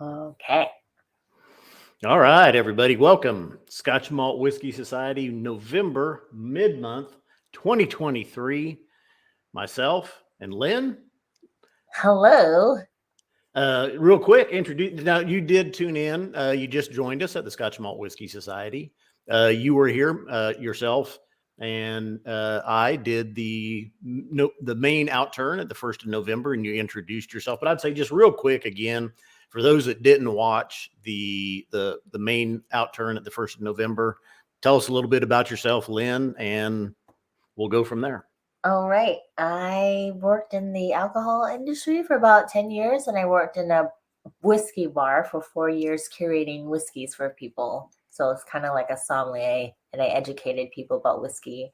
Okay. All right, everybody. Welcome. Scotch Malt Whiskey Society, November, mid-month, 2023. Myself and Lynn. Hello. Real quick, introduce. Now, you did tune in. You just joined us at the Scotch Malt Whiskey Society. You were here yourself, and I did the main outturn at the 1st of November, and you introduced yourself. But I'd say just real quick again, for those that didn't watch the main outturn at the 1st of November, tell us a little bit about yourself, Lynn, and we'll go from there. All right. I worked in the alcohol industry for about 10 years, and I worked in a whiskey bar for 4 years curating whiskeys for people. So it's kind of like a sommelier, and I educated people about whiskey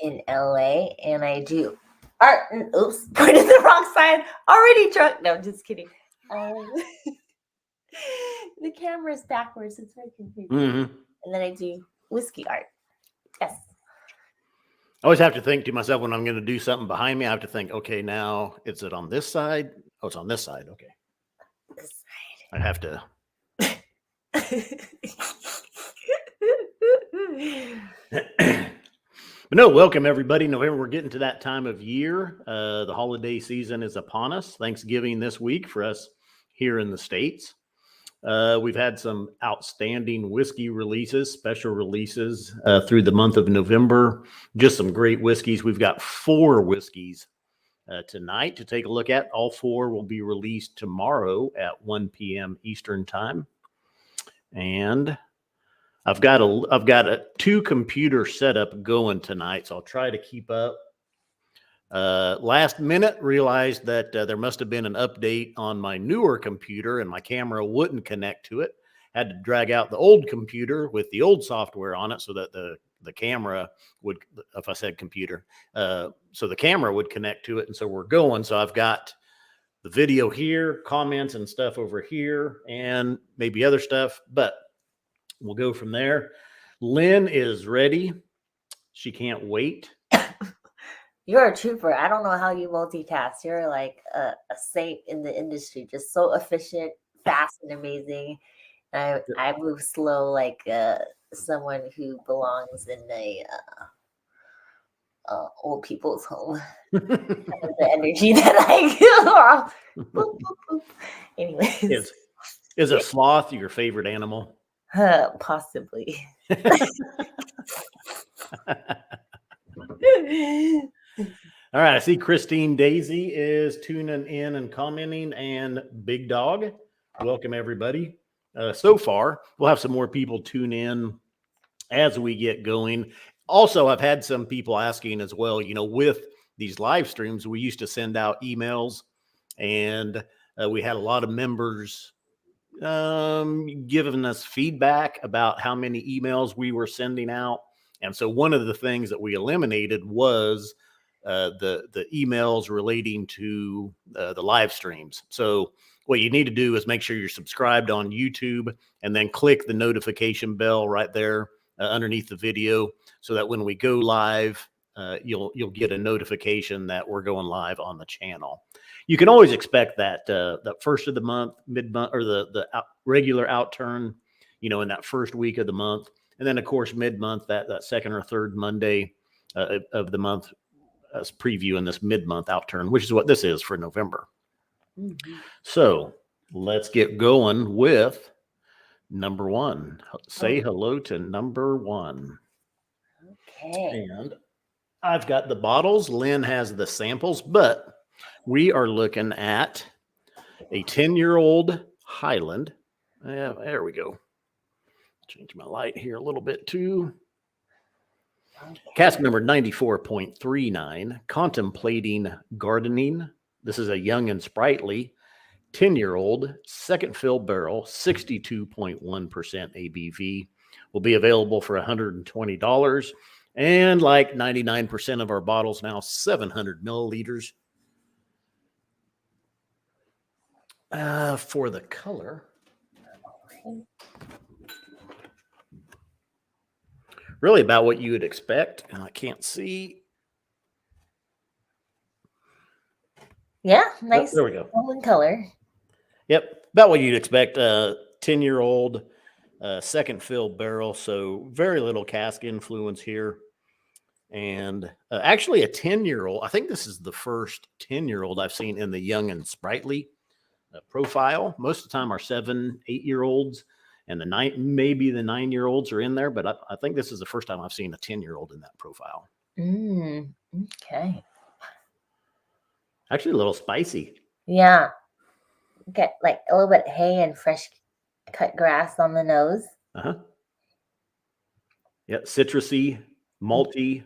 in LA. And I do art. Oops, pointed the wrong side. Already drunk. No, I'm just kidding. The camera's backwards. It's very confusing. Mm-hmm. And then I do whiskey art. Yes. I always have to think to myself when I'm going to do something behind me, I have to think, okay, now is it on this side? Oh, it's on this side. Okay. This I have to. But no, welcome everybody. November, we're getting to that time of year. The holiday season is upon us. Thanksgiving this week for us here in the States. We've had some outstanding whiskey releases, special releases through the month of November. Just some great whiskeys. We've got 4 whiskeys tonight to take a look at. All 4 will be released tomorrow at 1 p.m. Eastern time. And I've got a 2-computer setup going tonight, so I'll try to keep up. Last minute, realized that there must have been an update on my newer computer and my camera wouldn't connect to it. Had to drag out the old computer with the old software on it so that the camera would, if I said computer, so the camera would connect to it. And so we're going. So I've got the video here, comments and stuff over here, and maybe other stuff, but we'll go from there. Lynn is ready. She can't wait. You're a trooper. I don't know how you multitask. You're like a saint in the industry, just so efficient, fast, and amazing. I move slow like someone who belongs in a old people's home. The energy that I boop, boop, boop. Anyways, is a sloth your favorite animal? Possibly. All right, I see Christine Daisy is tuning in and commenting, and Big Dog. Welcome, everybody. So far, we'll have some more people tune in as we get going. Also, I've had some people asking as well, with these live streams, we used to send out emails, and we had a lot of members giving us feedback about how many emails we were sending out. And so one of the things that we eliminated was the emails relating to the live streams. So what you need to do is make sure you're subscribed on YouTube and then click the notification bell right there underneath the video so that when we go live, you'll get a notification that we're going live on the channel. You can always expect that the first of the month, mid-month, or the regular outturn, in that first week of the month. And then, of course, mid-month, that second or third Monday of the month, as previewing this mid-month outturn, which is what this is for November. Mm-hmm. So let's get going with number 1. Say hello to number 1. Okay. And I've got the bottles. Lynn has the samples, but we are looking at a 10-year-old Highland. There we go. Change my light here a little bit too. Okay. Cask number 94.39, Contemplating Gardening. This is a young and sprightly 10-year-old second fill barrel, 62.1% ABV. Will be available for $120. And like 99% of our bottles now, 700 milliliters. For the color, really about what you would expect. And I can't see. Yeah, nice. There we go. Golden color. Yep. About what you'd expect. 10-year-old, second fill barrel, so very little cask influence here. And actually, a 10-year-old. I think this is the first 10-year-old I've seen in the young and sprightly profile. Most of the time, are 7, 8-year-olds, and maybe the 9-year-olds are in there. But I think this is the first time I've seen a 10-year-old in that profile. Okay. Actually, a little spicy. Yeah. Get like a little bit of hay and fresh cut grass on the nose. Uh-huh. Yeah, citrusy, malty.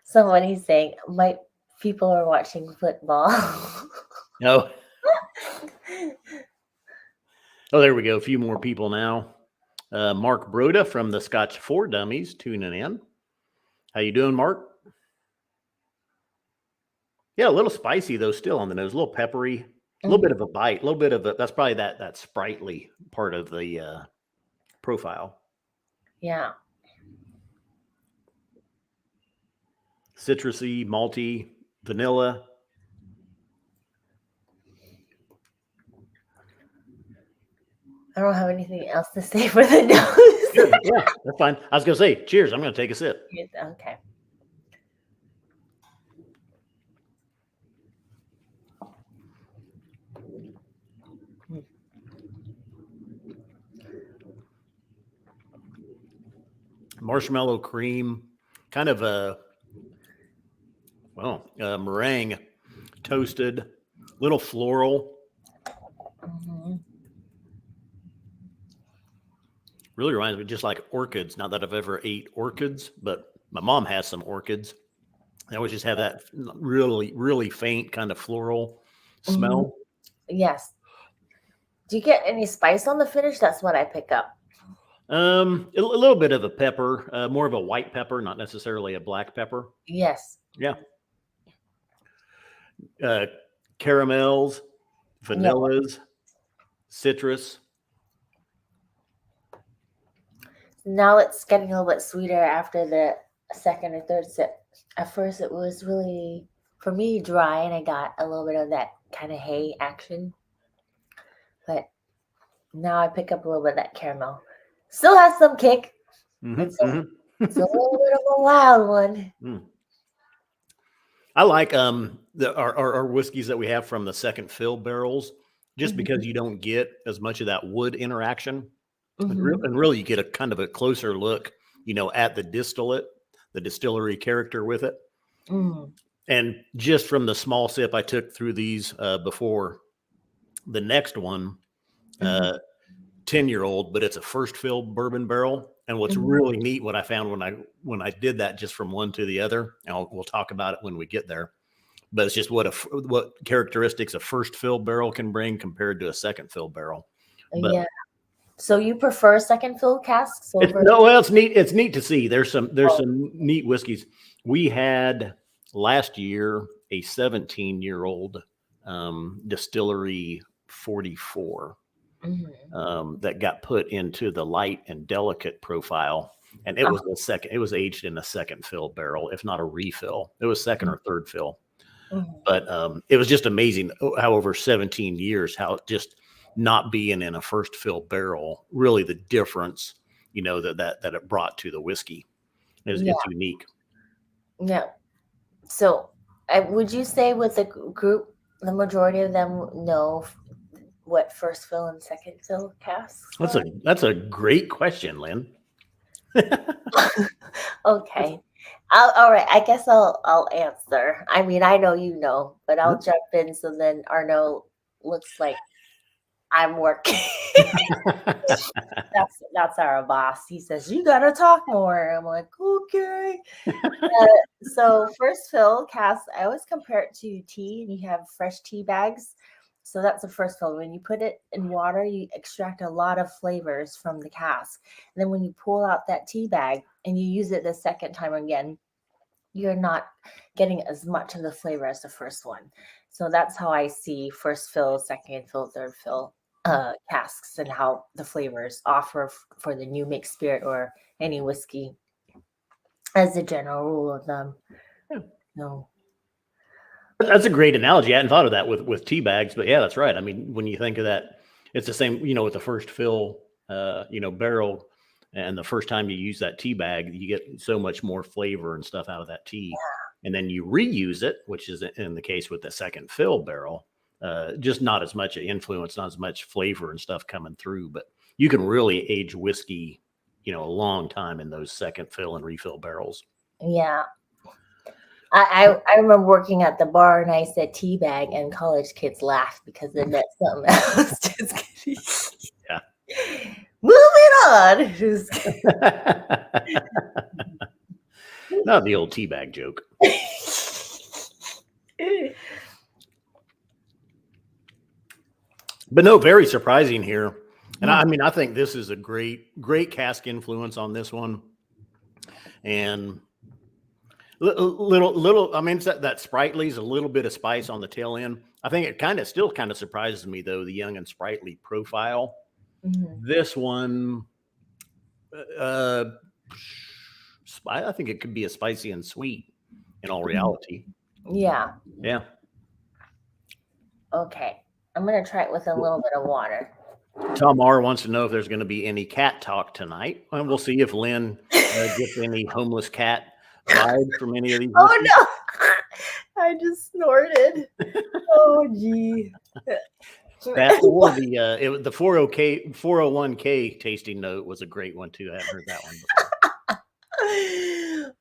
Somebody's saying, my people are watching football. No. Oh, there we go. A few more people now. Mark Broda from the Scotch 4 Dummies tuning in. How you doing, Mark? Yeah, a little spicy though, still on the nose, a little peppery, a little bit of a bite, a little bit of that's probably that sprightly part of the profile. Yeah. Citrusy, malty, vanilla. I don't have anything else to say for the nose. Yeah, that's fine. I was gonna say, cheers. I'm gonna take a sip. Okay. Marshmallow cream, kind of a meringue, toasted, little floral. Really reminds me just like orchids. Not that I've ever ate orchids, but my mom has some orchids. They always just have that really, really faint kind of floral smell. Yes. Do you get any spice on the finish? That's what I pick up. A little bit of a pepper, more of a white pepper, not necessarily a black pepper. Yes. Yeah. Caramels, vanillas, citrus. Now it's getting a little bit sweeter after the second or third sip. At first, it was really, for me, dry, and I got a little bit of that kind of hay action. But now I pick up a little bit of that caramel. Still has some kick. It's a little bit of a wild one. I like our whiskeys that we have from the second fill barrels, just because you don't get as much of that wood interaction, and really you get a kind of a closer look, at the distillate, the distillery character with it. And just from the small sip I took through these before the next one, 10-year-old, but it's a first fill bourbon barrel. And what's really neat, what I found when I did that just from one to the other, and we'll talk about it when we get there, but it's just what characteristics a first fill barrel can bring compared to a second fill barrel. But Yeah. So you prefer second fill casks over? it's neat. It's neat to see. There's some neat whiskeys. We had last year a 17-year-old distillery 44 that got put into the light and delicate profile, and it was it was aged in a second fill barrel, if not a refill. It was second or third fill. But it was just amazing how over 17 years, how just not being in a first fill barrel, really the difference, that it brought to the whiskey is it's unique. Yeah. So would you say with the group, the majority of them know what first fill and second fill casks are? That's a great question, Lynn. Okay. All right. I guess I'll answer. I mean, I know you know, but I'll jump in so then Arno looks like I'm working. That's our boss. He says, you gotta talk more. I'm like, okay. So first fill cask, I always compare it to tea, and you have fresh tea bags. So that's the first fill. When you put it in water, you extract a lot of flavors from the cask. And then when you pull out that tea bag and you use it the second time again, you're not getting as much of the flavor as the first one. So that's how I see first fill, second fill, third fill casks, and how the flavors offer for the new mixed spirit or any whiskey as a general rule of thumb. No. That's a great analogy. I hadn't thought of that with tea bags, but yeah, that's right. I mean, when you think of that, it's the same, with the first fill, barrel, and the first time you use that tea bag, you get so much more flavor and stuff out of that tea. And then you reuse it, which is in the case with the second fill barrel, just not as much influence, not as much flavor and stuff coming through, but you can really age whiskey, a long time in those second fill and refill barrels. Yeah. I remember working at the bar and I said tea bag and college kids laughed because it meant something else. Just kidding. Yeah. Moving on. Just Not the old tea bag joke. But no, very surprising here. And I mean, I think this is a great cask influence on this one. And little, I mean, it's that sprightly's a little bit of spice on the tail end. I think it still kind of surprises me though, the young and sprightly profile. This one, I think it could be a spicy and sweet in all reality. Yeah. Yeah. Okay. I'm going to try it with a little bit of water. Tom R wants to know if there's going to be any cat talk tonight. And we'll see if Lynn gets any homeless cat vibes from any of these. Oh, no. I just snorted. Oh, gee. That or the 401k tasting note was a great one too. I haven't heard that one before.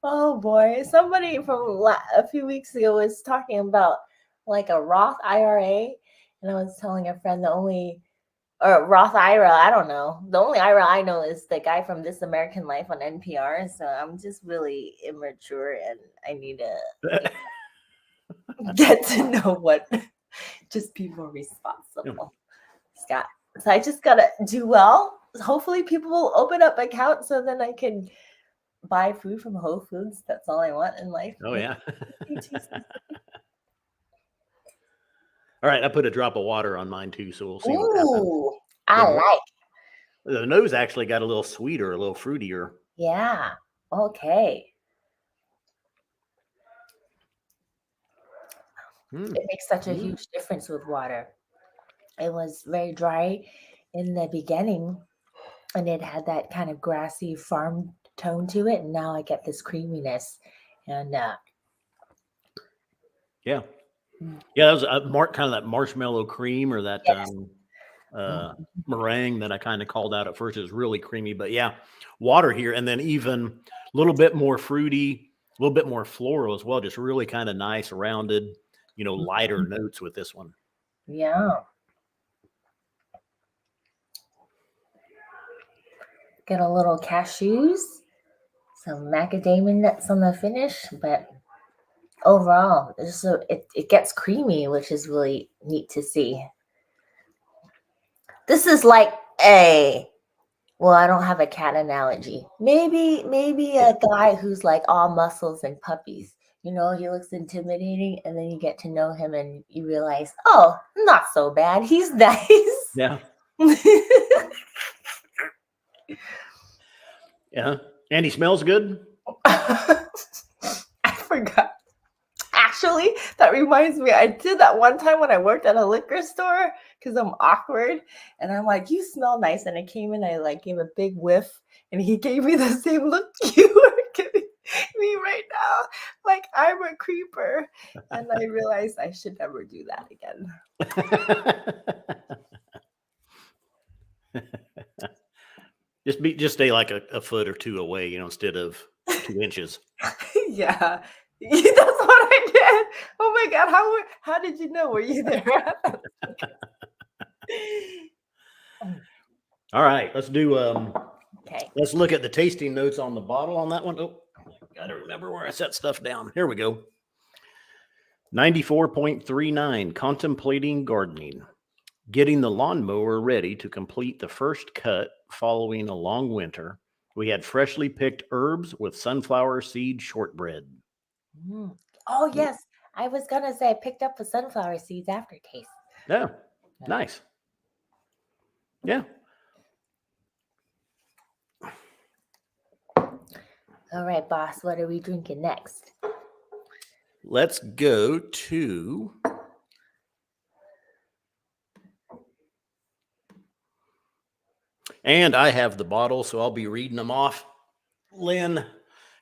Oh boy, somebody from a few weeks ago was talking about like a Roth IRA, and I was telling a friend or Roth IRA, I don't know. The only IRA I know is the guy from This American Life on NPR. So I'm just really immature, and I need to get to know what just people responsible. Scott. So I just gotta do well. Hopefully people will open up accounts so then I can buy food from Whole Foods. That's all I want in life. Oh yeah. All right, I put a drop of water on mine too, so we'll see. Ooh, I like. The nose actually got a little sweeter, a little fruitier. Yeah. Okay. It makes such a huge difference with water. It was very dry in the beginning, and it had that kind of grassy farm tone to it, and now I get this creaminess. And yeah, that was kind of that marshmallow cream or that meringue that I kind of called out at first. It was really creamy, but yeah, water here, and then even a little bit more fruity, a little bit more floral as well. Just really kind of nice, rounded, lighter notes with this one. Yeah. Get a little cashews, some macadamia nuts on the finish, but overall, it gets creamy, which is really neat to see. This is like well, I don't have a cat analogy. Maybe a guy who's like all muscles and puppies. He looks intimidating, and then you get to know him and you realize, oh, not so bad. He's nice. Yeah. Yeah. And he smells good. I forgot. Actually, that reminds me, I did that one time when I worked at a liquor store because I'm awkward. And I'm like, you smell nice. And I came in, I like gave a big whiff, and he gave me the same look you are giving me right now. Like I'm a creeper. And I realized I should never do that again. Just stay like a foot or two away, instead of 2 inches. Yeah. That's what I did. Oh my God. How did you know? Were you there? All right, let's do okay. Let's look at the tasting notes on the bottle on that one. Oh, gotta remember where I set stuff down. Here we go. 94.39, contemplating gardening. Getting the lawnmower ready to complete the first cut following a long winter. We had freshly picked herbs with sunflower seed shortbread. Oh, yes. I was going to say I picked up the sunflower seeds aftertaste. Yeah. Nice. Yeah. All right, boss. What are we drinking next? let's go to and I have the bottle, so I'll be reading them off. Lynn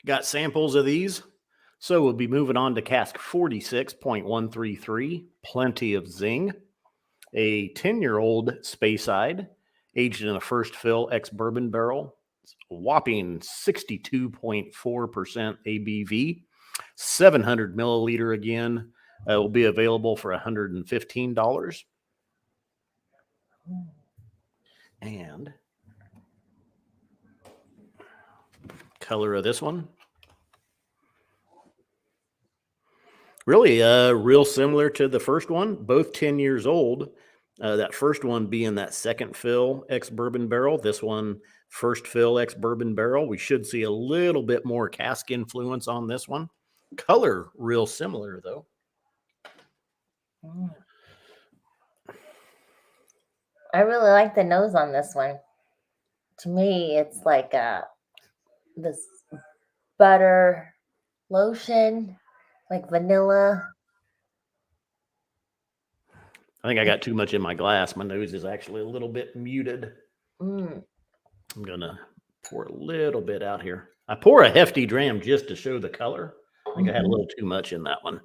got samples of these. So we'll be moving on to cask 46.133, Plenty of Zing, a 10-year-old Speyside, aged in a first fill ex-bourbon barrel, a whopping 62.4% ABV, 700 milliliter again, will be available for $115. And color of this one, really real similar to the first one, both 10 years old. That first one being that second fill ex-bourbon barrel. This one, first fill ex-bourbon barrel. We should see a little bit more cask influence on this one. Color real similar, though. I really like the nose on this one. To me, it's like this butter lotion, like vanilla. I think I got too much in my glass. My nose is actually a little bit muted. Mm. I'm going to pour a little bit out here. I pour a hefty dram just to show the color. I think I had a little too much in that one.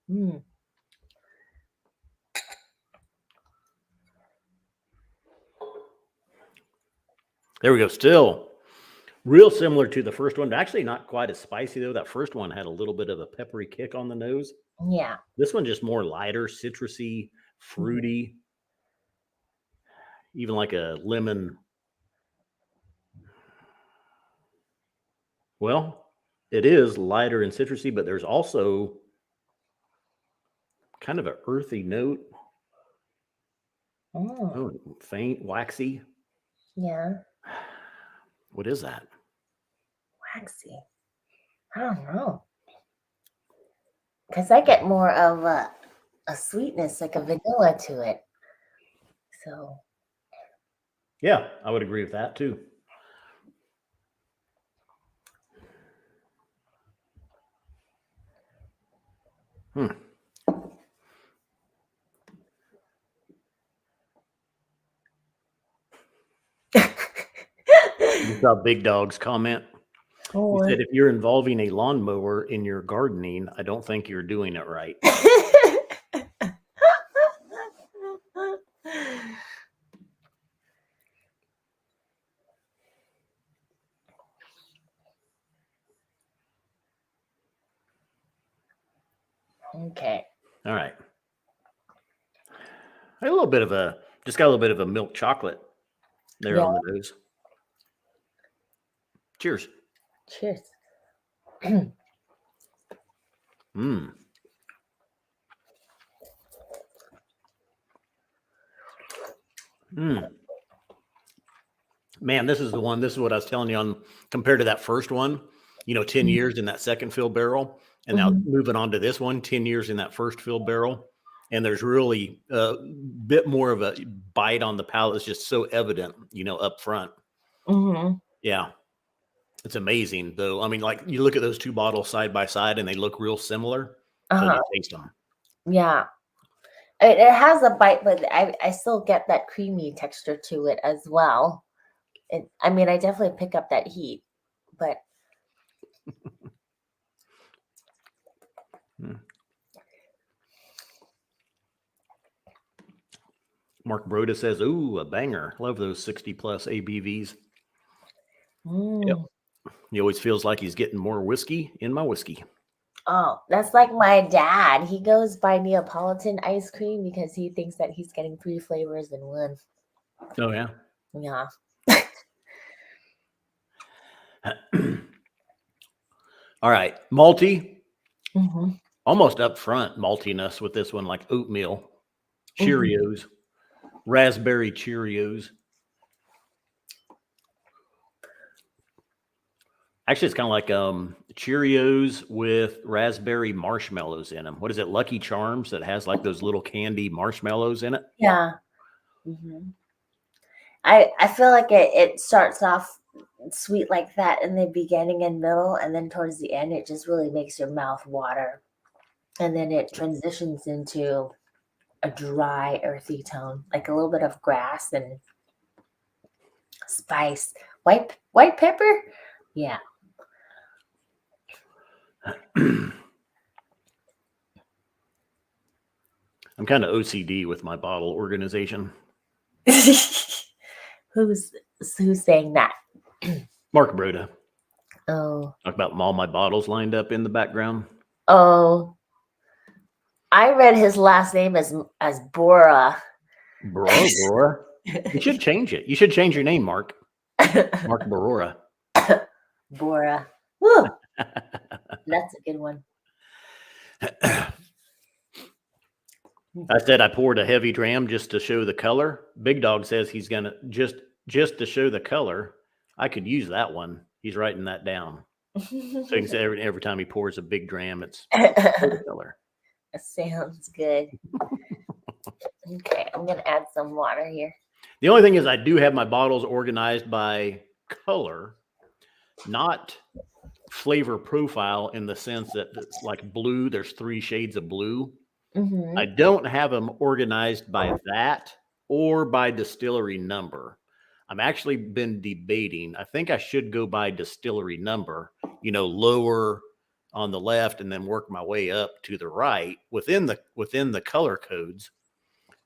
Mm. There we go. Still real similar to the first one. Actually, not quite as spicy, though. That first one had a little bit of a peppery kick on the nose. Yeah. This one just more lighter, citrusy, fruity, even like a lemon. Well, it is lighter and citrusy, but there's also kind of an earthy note. Oh, faint, waxy. Yeah. What is that? Waxy. I don't know. Because I get more of a sweetness, like a vanilla to it. So. Yeah, I would agree with that too. You saw Big Dog's comment. He said, if you're involving a lawnmower in your gardening, I don't think you're doing it right. Okay. All right. A little bit of a, just got a little bit of a milk chocolate there on the nose. Cheers. Cheers. Mm. Mm. Man, this is the one. This is what I was telling you on compared to that first one, 10 years in that second fill barrel. And now moving on to this one, 10 years in that first fill barrel. And there's really a bit more of a bite on the palate. It's just so evident, up front. Yeah. It's amazing, though. I mean, like you look at those two bottles side by side and they look real similar. So you taste them. Yeah. It has a bite, but I still get that creamy texture to it as well. I definitely pick up that heat, but. Mark Broda says, ooh, a banger. Love those 60 plus ABVs. Yep. He always feels like he's getting more whiskey in my whiskey. Oh, that's like my dad. He goes by Neapolitan ice cream because he thinks that he's getting 3 flavors in one. Oh, yeah? Yeah. All right. Malty. Almost up front maltiness with this one, like oatmeal, Cheerios, raspberry Cheerios. Actually, it's kind of like Cheerios with raspberry marshmallows in them. What is it? Lucky Charms that has like those little candy marshmallows in it. Yeah. I feel like it starts off sweet like that in the beginning and middle, and then towards the end, it just really makes your mouth water. and then it transitions into a dry, earthy tone, like a little bit of grass and spice. White pepper? Yeah. I'm kind of OCD with my bottle organization. who's who's saying that? Mark Broda. Oh. Talk about all my bottles lined up in the background. Oh. I read his last name as Bora. Bora. You should change it. You should change your name, Mark. Mark Barora. Bora. Woo, that's a good one. I said I poured a heavy dram just to show the color. Big Dog says he's gonna just to show the color. I could use that one. He's writing that down. So you can say every time he pours a big dram, it's the color. Sounds good. Okay, I'm gonna add some water here. The only thing is I do have my bottles organized by color, not flavor profile in the sense that it's like blue. There's 3 shades of blue. Mm-hmm. I don't have them organized by that or by distillery number. I'm actually been debating. I think I should go by distillery number, lower on the left and then work my way up to the right within the color codes.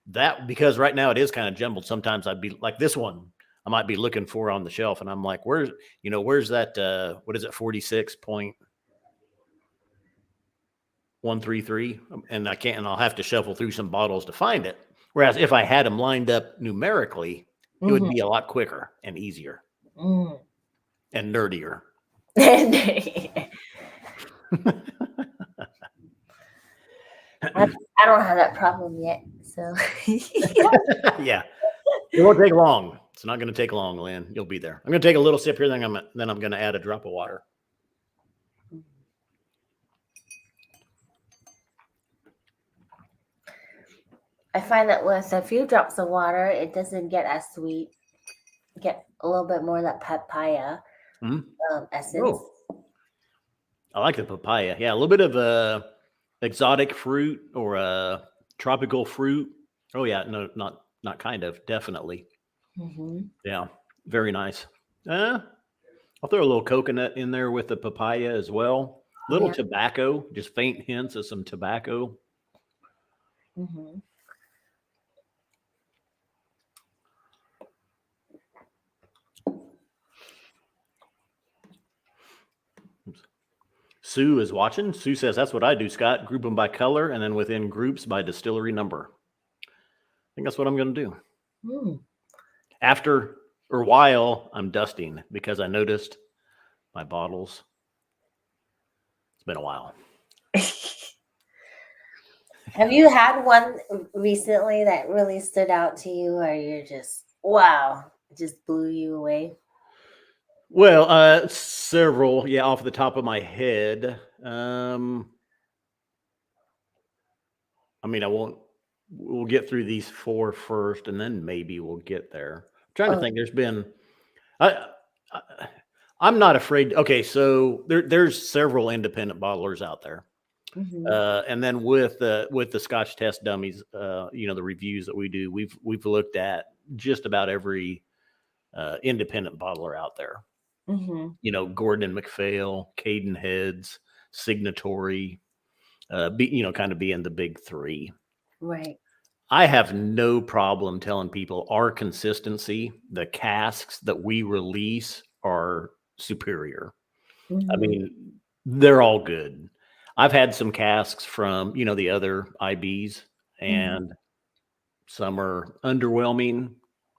That because right now it is kind of jumbled. Sometimes I'd be like this one I might be looking for on the shelf and I'm like, where's that what is it 46.133 and I can't and I'll have to shuffle through some bottles to find it. Whereas if I had them lined up numerically, it would be a lot quicker and easier and nerdier. I don't have that problem yet, so Yeah, it won't take long. It's not going to take long, Lynn. You'll be there. I'm going to take a little sip here, then I'm going to add a drop of water. I find that with a few drops of water, it doesn't get as sweet. Get a little bit more of that papaya essence. Oh, I like the papaya. Yeah, a little bit of exotic fruit or a tropical fruit. Oh yeah, no, not kind of, definitely. Mm-hmm. Yeah, very nice. I'll throw a little coconut in there with the papaya as well. Little tobacco, just faint hints of some tobacco. Mm-hmm. Sue is watching. Sue says, that's what I do, Scott. Group them by color and then within groups by distillery number. I think that's what I'm going to do. After or while I'm dusting because I noticed my bottles. It's been a while. Have you had one recently that really stood out to you or you're just, wow, it just blew you away? Well, several, yeah, off the top of my head. I mean, we'll get through these 4 first and then maybe we'll get there. I'm trying to think. There's been, I'm not afraid. Okay. So there's several independent bottlers out there. Mm-hmm. And then with the Scotch test dummies, the reviews that we do, we've looked at just about every independent bottler out there. Mm-hmm. Gordon and MacPhail, Caden Heads, Signatory, kind of being the big 3. Right. I have no problem telling people our consistency, the casks that we release are superior. Mm-hmm. I mean, they're all good. I've had some casks from, the other IBs and some are underwhelming.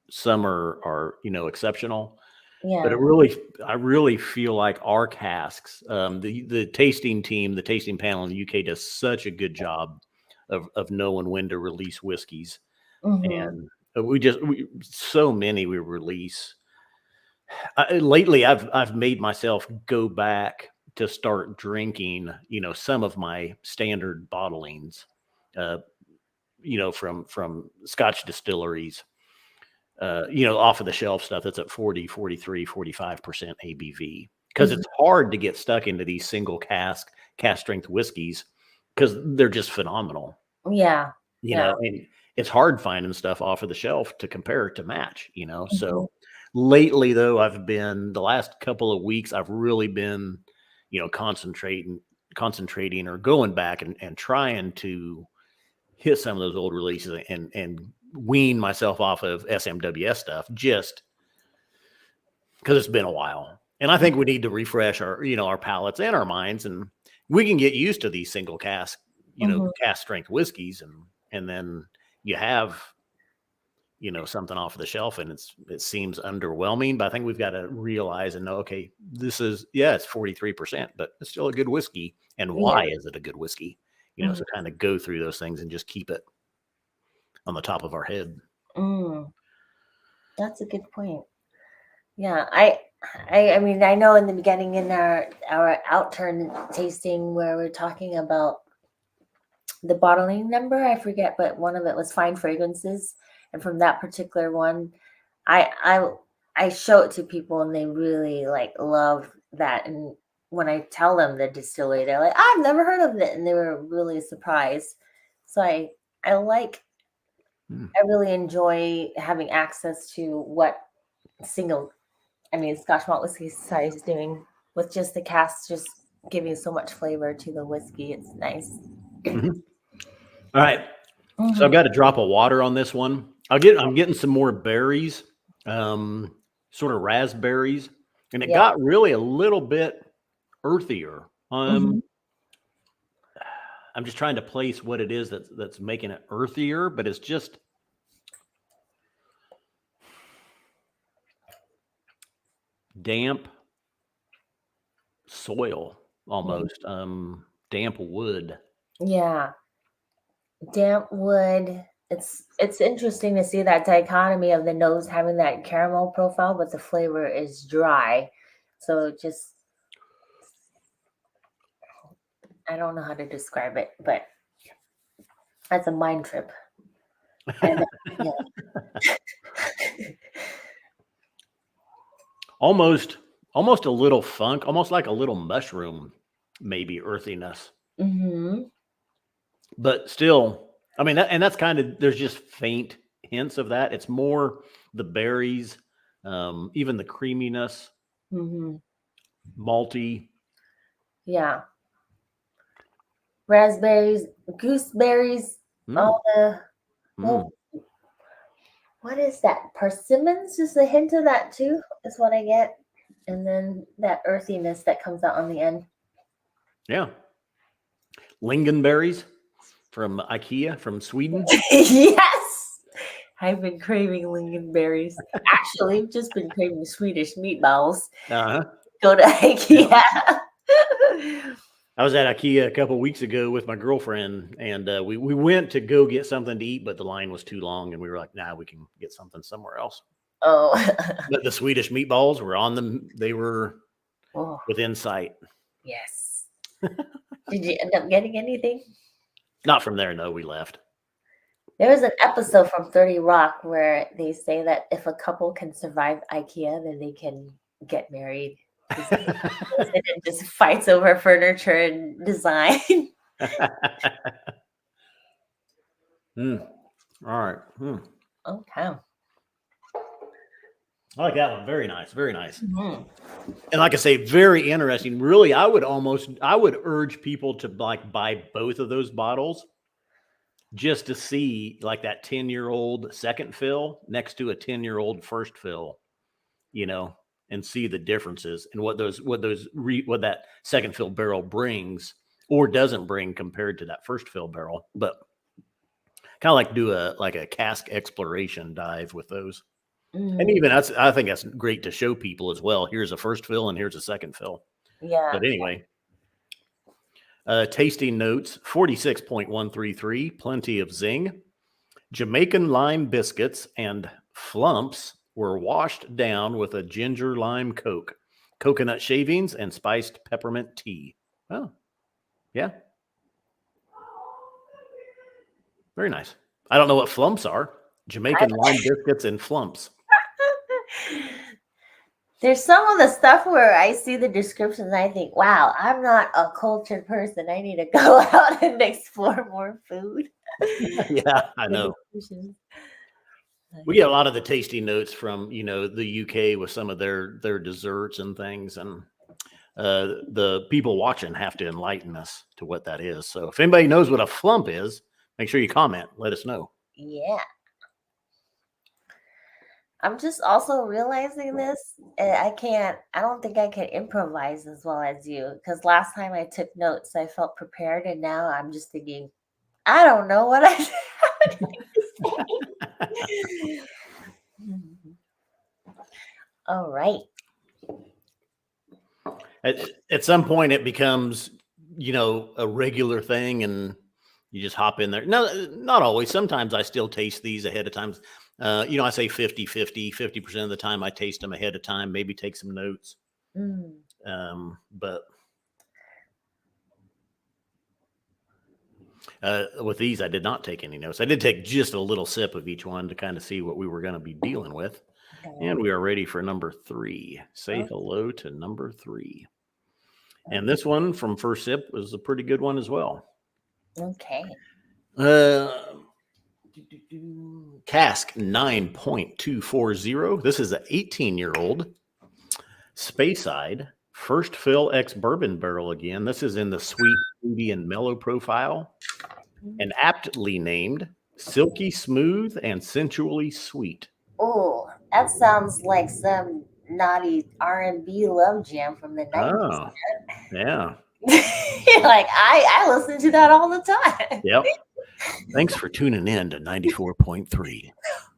Some are exceptional. Yeah. But I really feel like our casks, the tasting team, the tasting panel in the UK does such a good job of knowing when to release whiskeys. And so many we release. Lately, I've made myself go back to start drinking, some of my standard bottlings, from Scotch distilleries. Off of the shelf stuff that's at 40, 43, 45% ABV because it's hard to get stuck into these single cask strength whiskeys because they're just phenomenal. Yeah. You Yeah. know, and it's hard finding stuff off of the shelf to compare to match, you know. Mhm. So lately though, the last couple of weeks, I've really been, you know, concentrating or going back and trying to hit some of those old releases and wean myself off of SMWS stuff just because it's been a while. And I think we need to refresh our, you know, our palates and our minds, and we can get used to these single cask, you know, Mhm. cask strength whiskeys, and then you have, you know, something off of the shelf and it seems underwhelming. But I think we've got to realize and know, okay, this is, yeah, it's 43%, but it's still a good whiskey. And Yeah. why is it a good whiskey? You know, Mhm. so kind of go through those things and just keep it on the top of our head. Mm. That's a good point. Yeah, I mean, I know in the beginning in our outturn tasting where we're talking about the bottling number, I forget, but one of it was fine fragrances, and from that particular one, I I I show it to people and they really like love that. And when I tell them the distillery, they're like, "I've never heard of it," and they were really surprised. So I like Hmm. I really enjoy having access to what single I mean, Scotch malt whiskey society is doing with just the cask, just giving so much flavor to the whiskey. It's nice. Mhm. All right. So I've Mhm. got a drop of water on this one. I'm getting some more berries, sort of raspberries, and it Yeah. got really a little bit earthier. Mhm. I'm just trying to place what it is that's making it earthier, but it's just damp soil almost, damp wood. Yeah. Damp wood. It's interesting to see that dichotomy of the nose having that caramel profile, but the flavor is dry. So just I don't know how to describe it, but that's a mind trip. And yeah. Almost almost a little funk, almost like a little mushroom, maybe earthiness. Mhm. But still, I mean, and that's kind of, there's just faint hints of that. It's more the berries, even the creaminess, Mhm. malty. Yeah. Raspberries, gooseberries, Mm, all the mm, well, what is that? Persimmons? Just a hint of that too, is what I get. And then that earthiness that comes out on the end. yeah. Lingonberries from IKEA from Sweden. Yes. I've been craving lingonberries. Actually, I've just been craving Swedish meatballs. Uh-huh. Go to Yeah. IKEA. I was at IKEA a couple weeks ago with my girlfriend, and we went to go get something to eat, but the line was too long, and we were like, "Nah, we can get something somewhere else." Oh. But the Swedish meatballs were on them; they were Oh, within sight. yes. Did you end up getting anything? Not from there, no. We left. There was an episode from 30 Rock where they say that if a couple can survive IKEA, then they can get married. Because it just fights over furniture and design. Mm. All right. Okay. I like that one. Very nice. Very nice. Mhm. And like I say, very interesting. Really, I would urge people to like buy both of those bottles just to see like that 10-year-old second fill next to a 10-year-old first fill, you know, and see the differences and what that second fill barrel brings or doesn't bring compared to that first fill barrel. But kind of like do a cask exploration dive with those. And Mhm. even I think that's great to show people as well. Here's a first fill and here's a second fill. Yeah. But anyway, tasting notes 46.133, plenty of zing. Jamaican lime biscuits and flumps were washed down with a ginger lime coke, coconut shavings, and spiced peppermint tea. Oh, yeah, very nice. I don't know what flumps are. Jamaican lime biscuits and flumps. There's some of the stuff where I see the descriptions and I think, wow, I'm not a cultured person. I need to go out and explore more food. Yeah, I The know. descriptions. We get a lot of the tasty notes from the UK with some of their desserts and things, and the people watching have to enlighten us to what that is. So if anybody knows what a flump is, make sure you comment. Let us know. Yeah. I'm just also realizing this. I don't think I can improvise as well as you. Because last time I took notes, I felt prepared. And now I'm just thinking, I don't know what I All right. At some point, it becomes a regular thing, and you just hop in there. No, not always. Sometimes I still taste these ahead of time. I say 50% of the time I taste them ahead of time, maybe take some notes. Mm, But with these, I did not take any notes. I did take just a little sip of each one to kind of see what we were going to be dealing with. okay. And we are ready for number 3. Say Oh, hello to number 3. And this one from first sip was a pretty good one as well. okay. Uh, Cask 9.240. This is an 18-year-old Speyside first fill ex bourbon barrel again. This is in the sweet, fruity, and mellow profile, and aptly named silky smooth and sensually sweet. Oh, that sounds like some naughty R&B love jam from the 90s. Oh, yeah. Like I listen to that all the time. Yep. Thanks for tuning in to 94.3.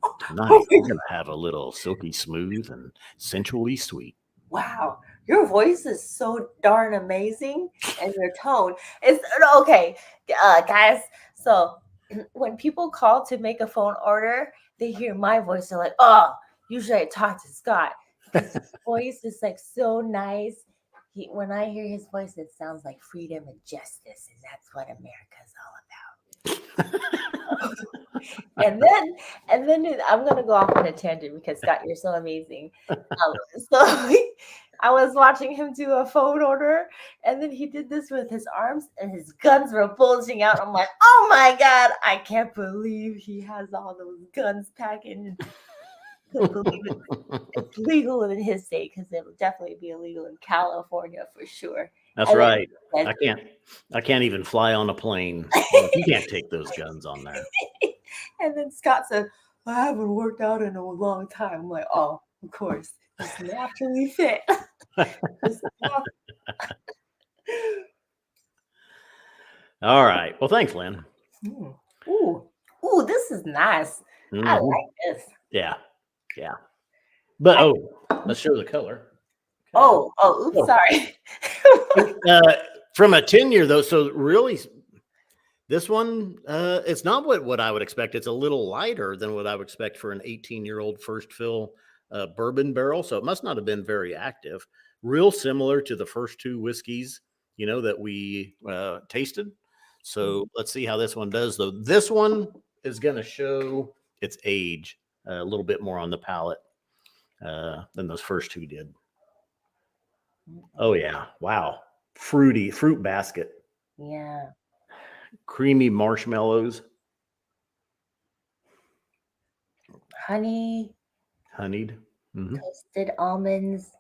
Oh Tonight, my we're going to have a little silky smooth and sensually sweet. Wow, your voice is so darn amazing, and your tone is okay, guys. So when people call to make a phone order, they hear my voice. They're like, "Oh, usually I talk to Scott because his voice is like so nice." When I hear his voice, it sounds like freedom and justice, and that's what America's all about. I'm gonna go off on a tangent because Scott, you're so amazing. So I was watching him do a phone order, and then he did this with his arms, and his guns were bulging out. I'm like, oh my god, I can't believe he has all those guns packing. Couldn't believe it. It's legal in his state because it would definitely be illegal in California for sure. That's And right. then I can't even fly on a plane. You can't take those guns on there. and then Scott said, I haven't worked out in a long time. I'm like, oh, of course. Just naturally fit. Just All right. Well, thanks, Lynn. Ooh. Ooh, this is nice. I Mhm. like this. Yeah. Yeah. But I, let's show the color. oops, Oh, sorry. from a 10-year though, so really this one, it's not what I would expect. It's a little lighter than what I would expect for an 18-year-old first fill bourbon barrel. So it must not have been very active. Real similar to the first 2 whiskeys, that we tasted. So let's see how this one does, though. This one is going to show its age a little bit more on the palate than those first 2 did. Oh, yeah. Wow. Fruit basket. Yeah. Creamy marshmallows. Honey, Honeyed. Mm-hmm. toasted almonds.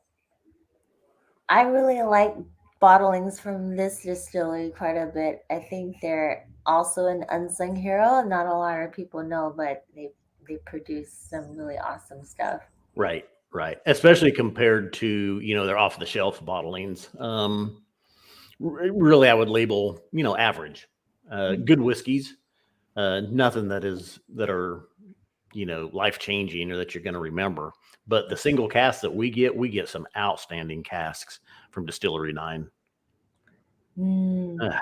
I really like bottlings from this distillery quite a bit. I think they're also an unsung hero. Not a lot of people know, but they produce some really awesome stuff. Right. Especially compared to, their off the shelf bottlings. Really, I would label, average. Good whiskeys. Nothing that are, life changing or that you're going to remember. But the single casks that we get some outstanding casks from Distillery 9. Mm.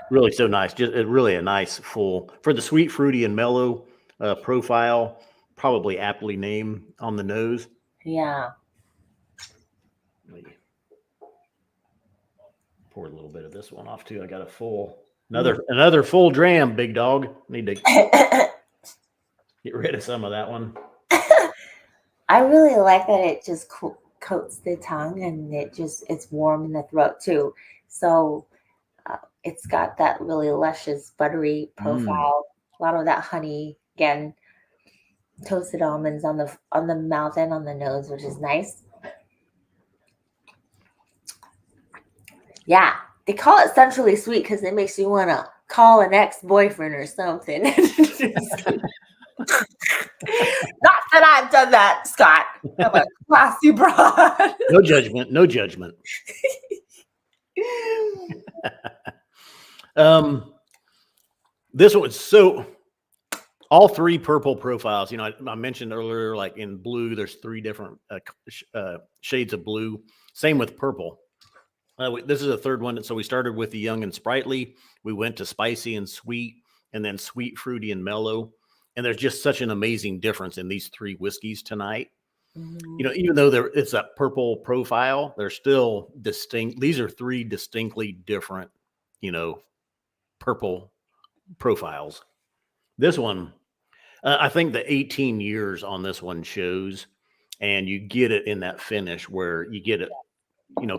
Really so nice. Just really a nice full for the sweet, fruity, and mellow profile. Probably aptly named on the nose. Yeah. Pour a little bit of this one off too. I got another full dram, big dog. Need to get rid of some of that one. I really like that it just coats the tongue, and it's warm in the throat too. So it's got that really luscious, buttery Mm. profile. A lot of that honey, again, toasted almonds on the mouth and on the nose, which is nice. Yeah, they call it centrally sweet because it makes you want to call an ex boyfriend or something. Not that I've done that, Scott. I'm a classy broad. No judgment. No judgment. This one's so all three purple profiles. I mentioned earlier, like in blue, there's three different shades of blue. Same with purple. This is a third one. So we started with the young and sprightly. We went to spicy and sweet, and then sweet, fruity, and mellow. And there's just such an amazing difference in these three whiskeys tonight. Even though it's a purple profile, they're still distinct. These are three distinctly different, purple profiles. This one, I think the 18 years on this one shows, and you get it in that finish where you get it,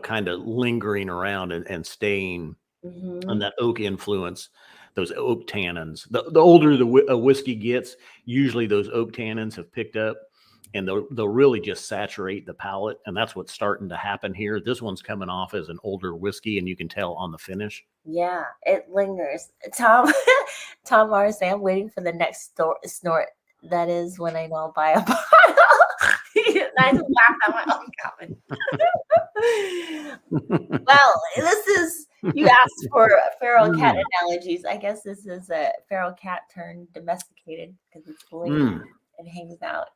kind of lingering around and staying on that oak influence, those oak tannins. The older a whiskey gets, usually those oak tannins have picked up, and they'll really just saturate the palate, and that's what's starting to happen here. This one's coming off as an older whiskey, and you can tell on the finish. Yeah, it lingers. Tom, Tom Mars, I'm waiting for the next snort. That is when I know I'll buy a bottle. I just laughed at my own comment. Well, this is, you asked for feral cat analogies. I guess this is a feral cat turned domesticated because it's lame and hangs out.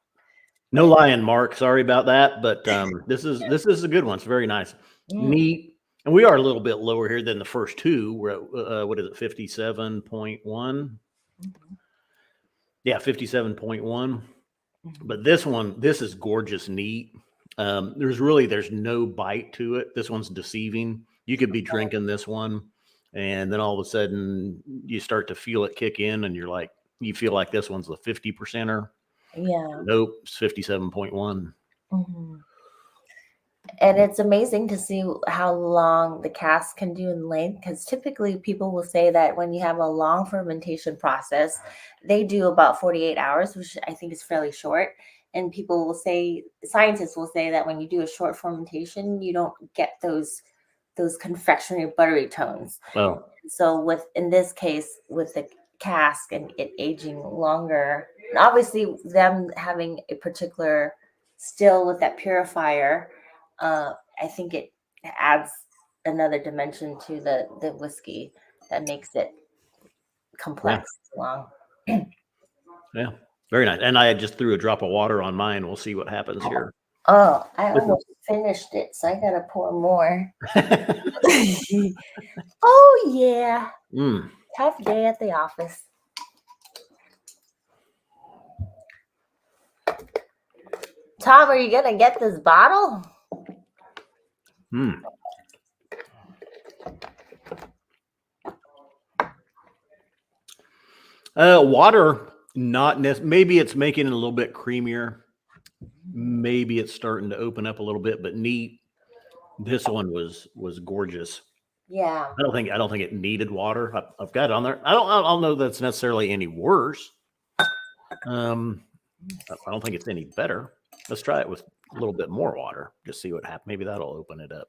No lying, Mark. Sorry about that, but this is a good one. It's very nice, neat. And we are a little bit lower here than the first two. We're at, what is it, 57.1? Yeah, 57.1. But this one, this is gorgeous, neat. There's no bite to it. This one's deceiving. You could be drinking this one, and then all of a sudden you start to feel it kick in, and you feel like this one's the 50%er. Yeah. Nope, it's 57.1. And it's amazing to see how long the cask can do in length, because typically people will say that when you have a long fermentation process, they do about 48 hours, which I think is fairly short. And people will say, scientists will say that when you do a short fermentation, you don't get those confectionery buttery tones. Oh, So in this case, with the cask and it aging longer, and obviously them having a particular still with that purifier, I think it adds another dimension to the whiskey that makes it complex. Long. yeah, very nice. And I just threw a drop of water on mine. We'll see what happens here. Oh, I almost finished it, so I gotta pour more. Oh yeah. Tough day at the office. Tom, are you gonna get this bottle? Water, not maybe it's making it a little bit creamier. Maybe it's starting to open up a little bit, but neat. This one was gorgeous. Yeah. I don't think it needed water. I've got it on there. I don't know that's necessarily any worse. I don't think it's any better. Let's try it with a little bit more water. Just see what happens. Maybe that'll open it up.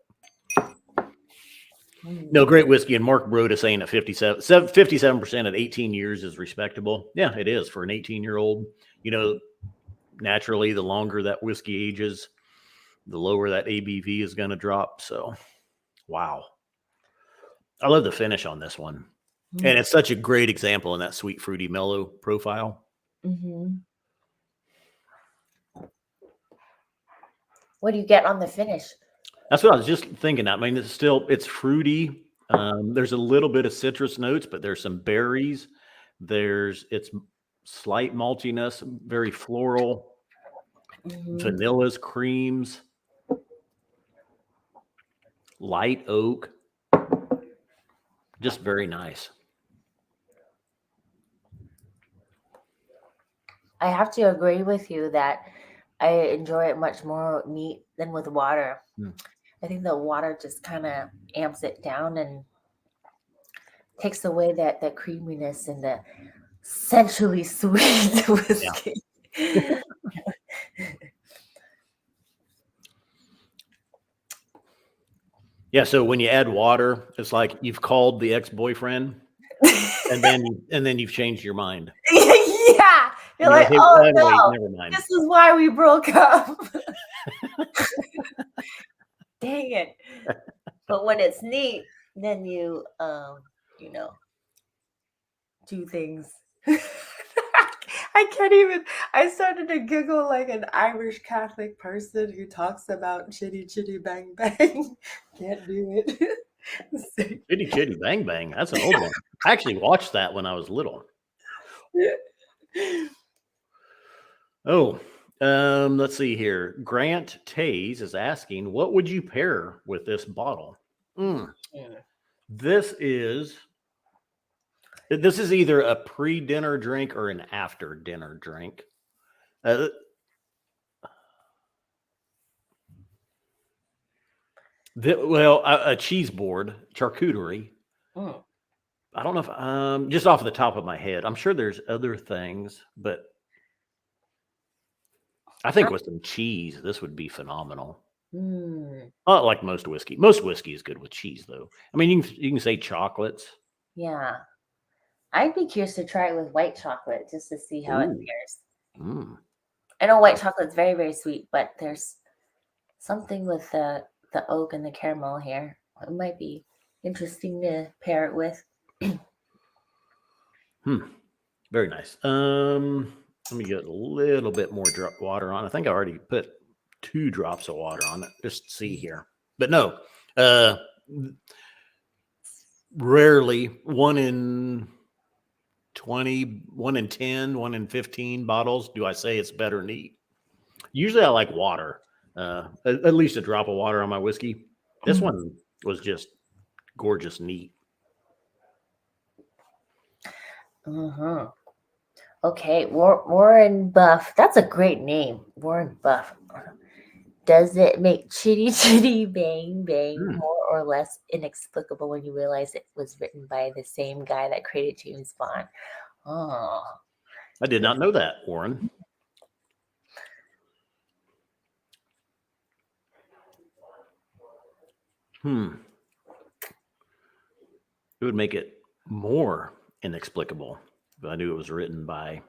No, great whiskey. And Mark Broda saying at 57% at 18 years is respectable. Yeah, it is for an 18-year-old. Naturally, the longer that whiskey ages, the lower that ABV is going to drop. So, wow. I love the finish on this one. And it's such a great example in that sweet, fruity, mellow profile. What do you get on the finish? That's what I was just thinking. I mean, it's fruity. There's a little bit of citrus notes, but there's some berries. It's slight maltiness, very floral, vanillas, creams, light oak. Just very nice. I have to agree with you that I enjoy it much more neat than with water. Mm. I think the water just kind of amps it down and takes away that creaminess and the sensually sweet Yeah. whiskey. Yeah. So when you add water, it's like you've called the ex-boyfriend and then you've changed your mind. Yeah, you're And you're like, like, hey, oh wait, no, never mind. this is why we broke up. Dang it. But when it's neat, then you you know, do things. I can't even. I started to giggle like an Irish Catholic person who talks about chitty chitty bang bang. Can't do it. Chitty Chitty Bang Bang. That's an old one. I actually watched that when I was little. Oh, let's see here. Grant Tays is asking, what would you pair with this bottle? Mm, this is either a pre-dinner drink or an after-dinner drink. A cheese board, charcuterie. Mm. I don't know if just off the top of my head. I'm sure there's other things, but I think with some cheese, this would be phenomenal. Mm. Like most whiskey. Most whiskey is good with cheese, though. I mean, you can say chocolates. Yeah. I'd be curious to try it with white chocolate just to see how it Ooh. fares. Mm. I know white chocolate's very, very sweet, but there's something with the oak and the caramel here. It might be interesting to pair it with. Very nice. Let me get a little bit more water on. I think I already put 2 drops of water on it. Just see here. But no, rarely 1 in 20, 1 in 10, 1 in 15 bottles do I say it's better neat. Usually I like water, at least a drop of water on my whiskey. This one was just gorgeous neat. Uh-huh. Okay, Warren Buff. That's a great name, Warren Buff. Does it make chitty chitty bang bang more or less inexplicable when you realize it was written by the same guy that created James Bond? Oh, I did not know that, Warren. It would make it more inexplicable if I knew it was written by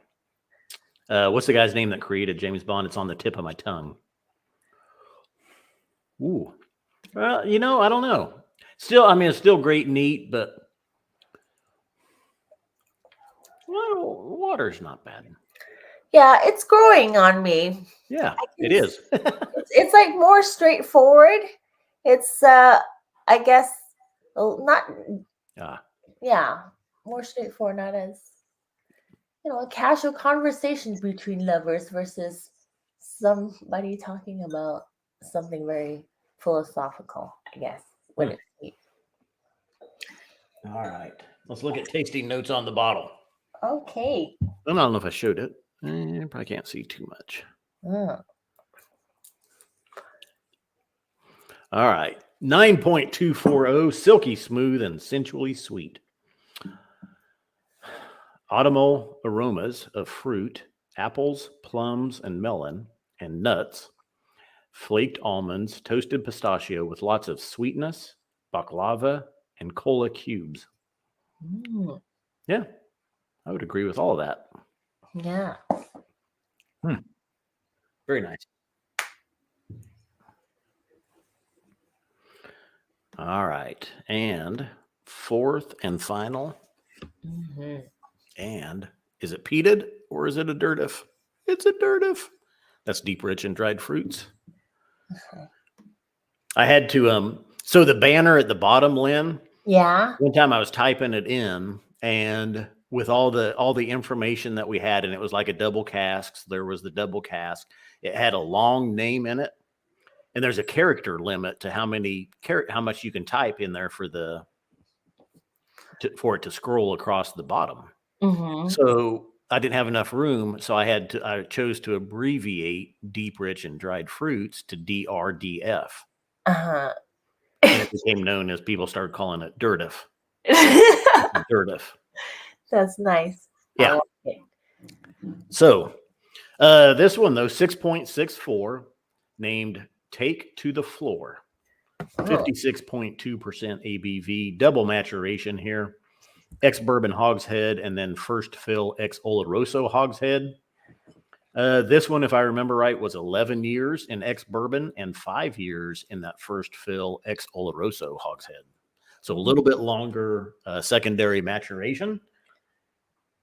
what's the guy's name that created James Bond? It's on the tip of my tongue. Ooh. Well, I don't know. Still, I mean, it's still great, neat, but water's not bad. yeah, it's growing on me. Yeah, it is. It's like more straightforward. It's I guess not yeah, more straightforward, not as a casual conversation between lovers versus somebody talking about something very philosophical, I guess. When it's sweet. All right. Let's look at tasting notes on the bottle. Okay. I don't know if I showed it. Probably can't see too much. All right. 9.240, silky smooth and sensually sweet. Autumnal aromas of fruit, apples, plums, and melon, and nuts, flaked almonds, toasted pistachio with lots of sweetness, baklava, and cola cubes. Yeah, I would agree with all of that. Yeah. Very nice. All right. And fourth and final. And is it peated or is it a dirtiff? It's a dirtiff. That's deep, rich, and dried fruits. I had to so the banner at the bottom, Lynn. Yeah. One time I was typing it in, and with all the information that we had, and it was like a double cask. So there was the double cask. It had a long name in it, and there's a character limit to how much you can type in there for it to scroll across the bottom. So I didn't have enough room, so I chose to abbreviate deep, rich, and dried fruits to DRDF, Uh-huh. and it became known as people started calling it Dirtif. Dirtif. That's nice. I Yeah. like it. So this one though, 6.64, named "Take to the Floor." Oh. 56.2% ABV, double maturation here. Ex-bourbon hogshead, and then first fill ex-Oloroso hogshead. This one, if I remember right, was 11 years in ex-bourbon and 5 years in that first fill ex-Oloroso hogshead. So a little bit longer secondary maturation.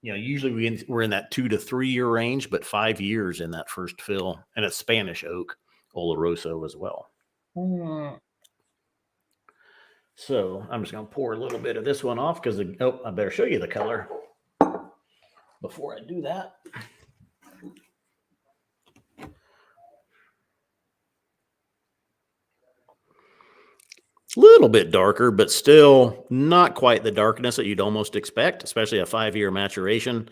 Usually we're in that 2 to 3 year range, but 5 years in that first fill, and a Spanish oak Oloroso as well. Mm. So I'm just going to pour a little bit of this one off because, I better show you the color before I do that. A little bit darker, but still not quite the darkness that you'd almost expect, especially a 5 year maturation.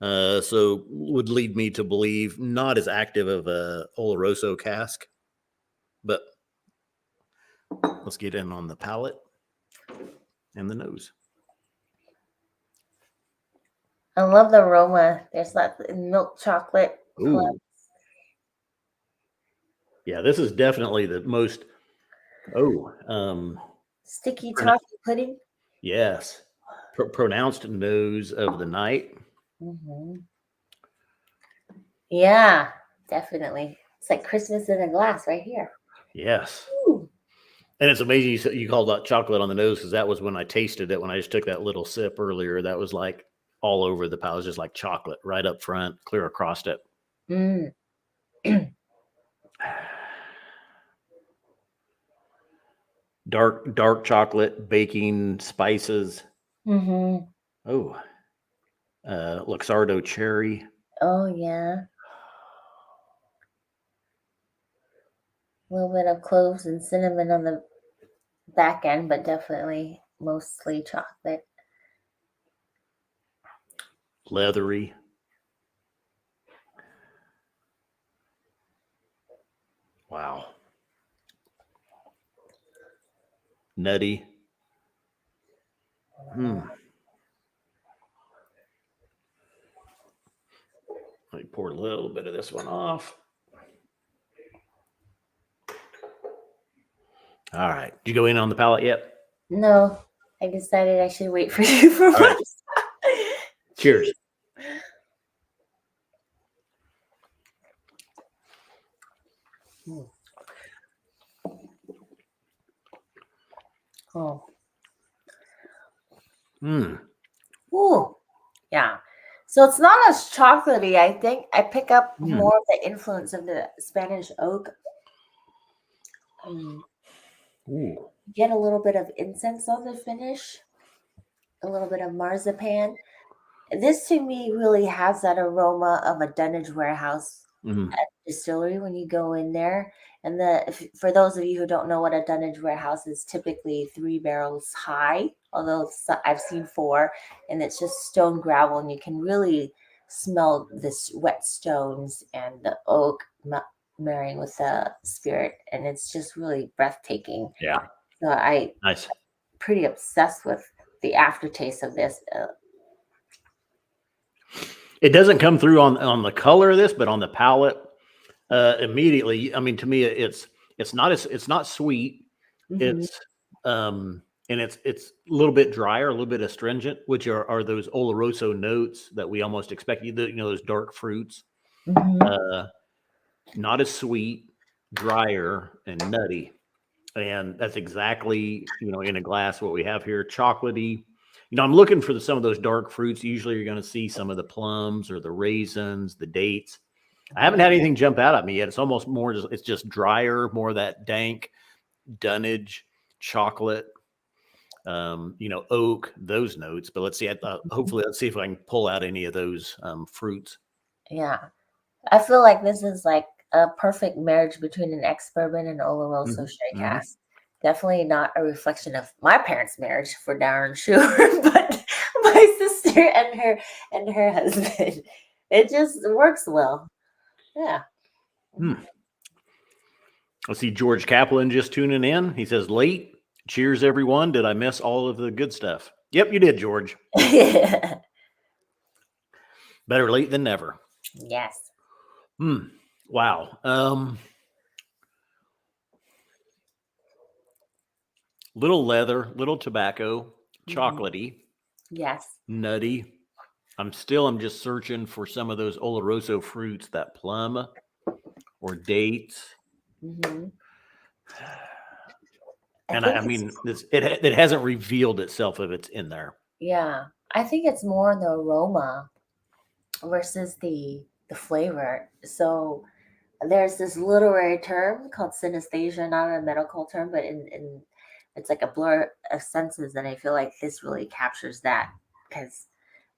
So would lead me to believe not as active of a Oloroso cask, but let's get in on the palate and the nose. I love the aroma. There's that milk chocolate. Ooh. Yeah, this is definitely the most, Sticky toffee pudding. yes, pronounced nose of the night. Mm-hmm. Yeah, definitely. It's like Christmas in a glass right here. Yes. Ooh. And it's amazing you called that chocolate on the nose, because that was when I tasted it. When I just took that little sip earlier, that was like all over the palate, just like chocolate right up front, clear across it. Mm. Dark chocolate, baking spices. Mm-hmm. Oh, Luxardo cherry. Oh, yeah. A little bit of cloves and cinnamon on the back end, but definitely mostly chocolate. Leathery. Wow. Nutty. Let me pour a little bit of this one off. All right. Did you go in on the palate yet? No, I decided I should wait for you for first. Right. Cheers. Oh. Ooh. Yeah. So it's not as chocolatey. I think I pick up more of the influence of the Spanish oak. Get a little bit of incense on the finish, a little bit of marzipan. This to me really has that aroma of a Dunnage warehouse distillery when you go in there. And for those of you who don't know what a Dunnage warehouse is, typically 3 barrels high, although I've seen 4, and it's just stone gravel, and you can really smell this wet stones and the oak marrying with the spirit, and it's just really breathtaking. Yeah. So I'm pretty obsessed with the aftertaste of this. It doesn't come through on the color of this, but on the palate, immediately. I mean, to me, it's not sweet. Mm-hmm. And it's a little bit drier, a little bit astringent, which are those Oloroso notes that we almost expect. Those dark fruits. Mm-hmm. Not as sweet, drier, and nutty. And that's exactly, in a glass what we have here. Chocolatey. I'm looking for some of those dark fruits. Usually you're going to see some of the plums or the raisins, the dates. I haven't had anything jump out at me yet. It's almost more, it's just drier, more of that dank Dunnage chocolate, oak, those notes. But let's see, hopefully let's see if I can pull out any of those fruits. Yeah. I feel like this is like a perfect marriage between an ex-bourbon and Oloroso straight cask. Definitely not a reflection of my parents' marriage, for darn sure, but my sister and her husband. It just works well. Yeah. Hmm. I see George Kaplan just tuning in. He says, late. Cheers, everyone. Did I miss all of the good stuff? Yep, you did, George. Better late than never. Yes. Wow. Little leather, little tobacco, chocolatey, Yes. nutty. I'm just searching for some of those Oloroso fruits, that plum or dates. Mm-hmm. I And think I it's mean, it hasn't revealed itself if it's in there. yeah. I think it's more the aroma versus the flavor. So there's this literary term called synesthesia, not a medical term, but in it's like a blur of senses, and I feel like this really captures that because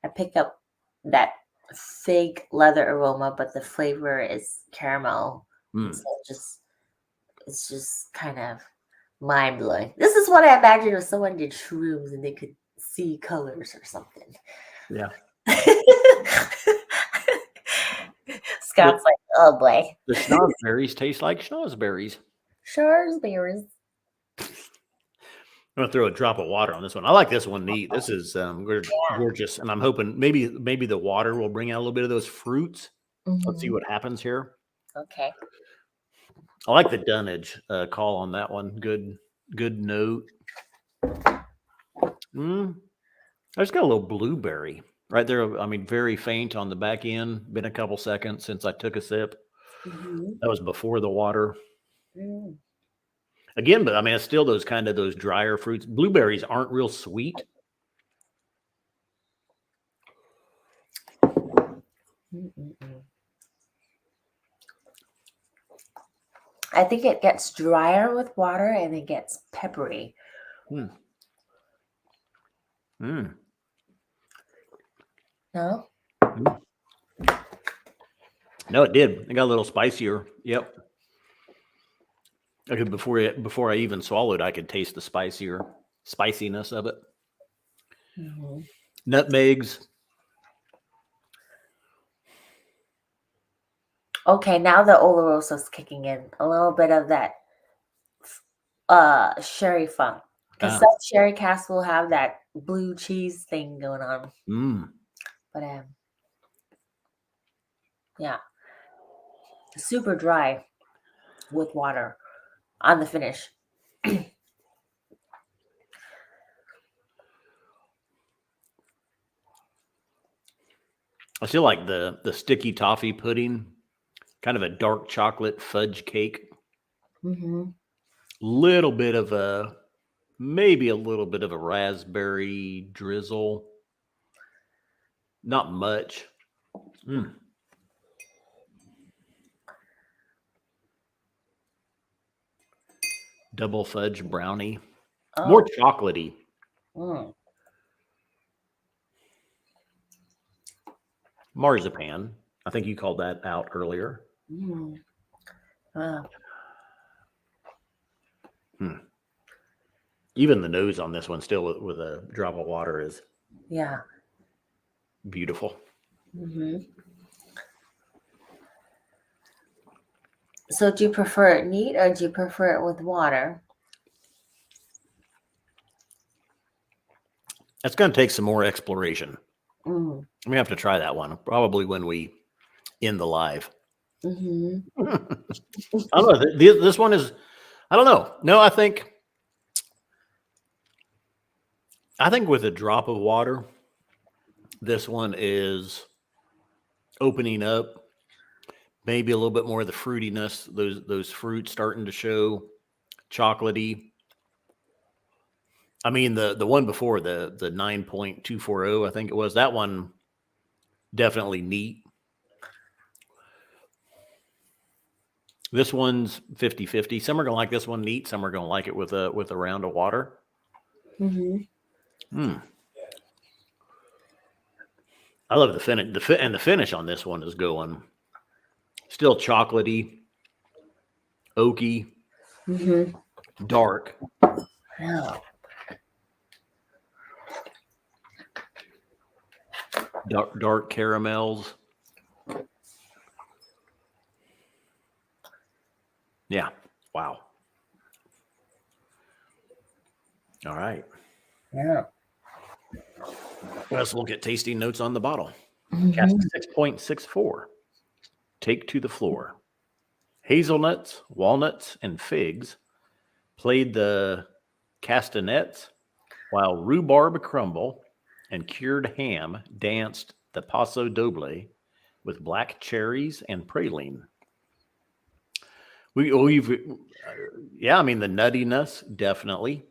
I pick up that fake leather aroma, but the flavor is caramel, and so it's just kind of mind blowing. This is what I imagine if someone did shrooms and they could see colors or something. Yeah. Scott's like, oh boy. The schnozberries taste like schnozberries. Scharsberries. I'm gonna throw a drop of water on this one. I like this one neat. This is gorgeous, and I'm hoping maybe the water will bring out a little bit of those fruits. Let's see Hmm. what happens here. Okay. I like the dunnage call on that one. Good note. I just got a little blueberry right there. I mean, very faint on the back end. Been a couple seconds since I took a sip. Hmm. That was before the water. Mm. Again, but I mean, it's still those drier fruits. Blueberries aren't real sweet. Mm-mm-mm. I think it gets drier with water and it gets peppery. Mm. Mm. No? Mm. No, it did. It got a little spicier. Yep. I could before I even swallowed, I could taste the spiciness of it. Hmm. Nutmegs. Okay, now the Oloroso's kicking in. A little bit of that sherry funk. Because some sherry casks will have that blue cheese thing going on. But yeah. Super dry with water on the finish. I still like the sticky toffee pudding, kind of a dark chocolate fudge cake. Mm-hmm. Little bit of maybe a little bit of a raspberry drizzle. Not much. Double fudge brownie. More Oh. chocolatey. Mm. Marzipan. I think you called that out earlier. Mm. Wow. Even the nose on this one, still with a drop of water, is Yeah. beautiful. Mm-hmm. So do you prefer it neat or do you prefer it with water? That's going to take some more exploration. Mm. We have to try that one probably when we end the live. Mm-hmm. I don't know. This one is. I don't know. No, I think with a drop of water, this one is opening up. Maybe a little bit more of the fruitiness. Those fruits starting to show, chocolatey. I mean the one before the 9.240, I think it was, that one definitely neat. This one's 50-50. Some are gonna like this one neat. Some are gonna like it with a round of water. Mm-hmm. I love the finish. And the finish on this one is going still chocolatey, oaky, Mm-hmm. dark. Oh. dark caramels. Yeah. Wow. All right. Yeah. Let's look at tasting notes on the bottle. Cask Hmm. 6.64. Take to the floor. Hazelnuts, walnuts, and figs played the castanets, while rhubarb crumble and cured ham danced the paso doble with black cherries and praline. Yeah, I mean the nuttiness definitely.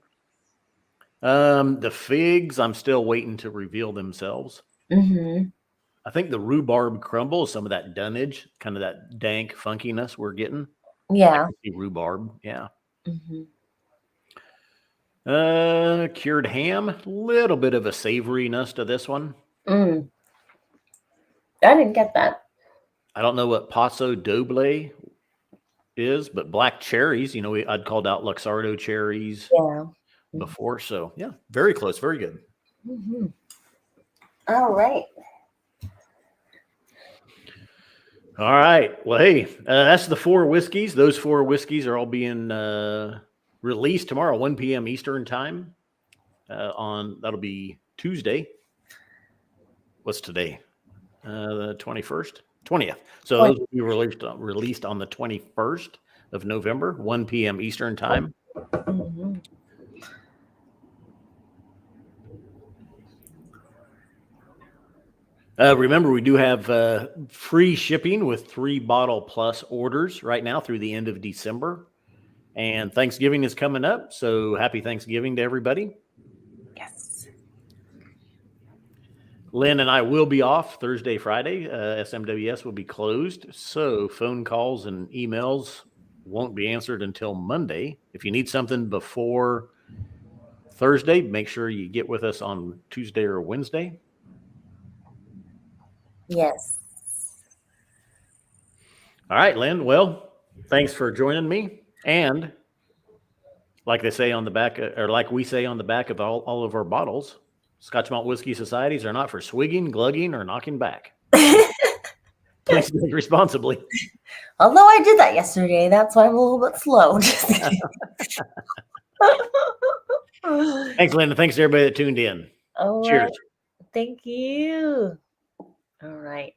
The figs, I'm still waiting to reveal themselves. Hmm. I think the rhubarb crumble, some of that dunnage, kind of that dank funkiness we're getting. I Yeah. can see rhubarb, yeah. Hmm. Cured ham, little bit of a savoriness to this one. Mm. I didn't get that. I don't know what paso doble is, but black cherries, I'd called out Luxardo cherries Yeah. before. So yeah, very close. Very good. Hmm. All right. All right. Well, hey, that's the 4 whiskeys. Those 4 whiskeys are all being released tomorrow, 1 p.m. Eastern time. That'll be Tuesday. What's today? The 21st, 20th. So those will be released on the 21st of November, 1 p.m. Eastern time. Hmm. Remember, we do have free shipping with 3 bottle plus orders right now through the end of December. And Thanksgiving is coming up. So happy Thanksgiving to everybody. Yes. Lynn and I will be off Thursday, Friday. SMWS will be closed. So phone calls and emails won't be answered until Monday. If you need something before Thursday, make sure you get with us on Tuesday or Wednesday. Yes. All right, Lynn. Well, thanks for joining me. And like they say on the back, or like we say on the back of all of our bottles, Scotch Malt Whiskey Societies are not for swigging, glugging, or knocking back. Please drink responsibly. Although I did that yesterday, that's why I'm a little bit slow. Just kidding. Thanks, Lynn. Thanks to everybody that tuned in. All right. Cheers. Thank you. All right.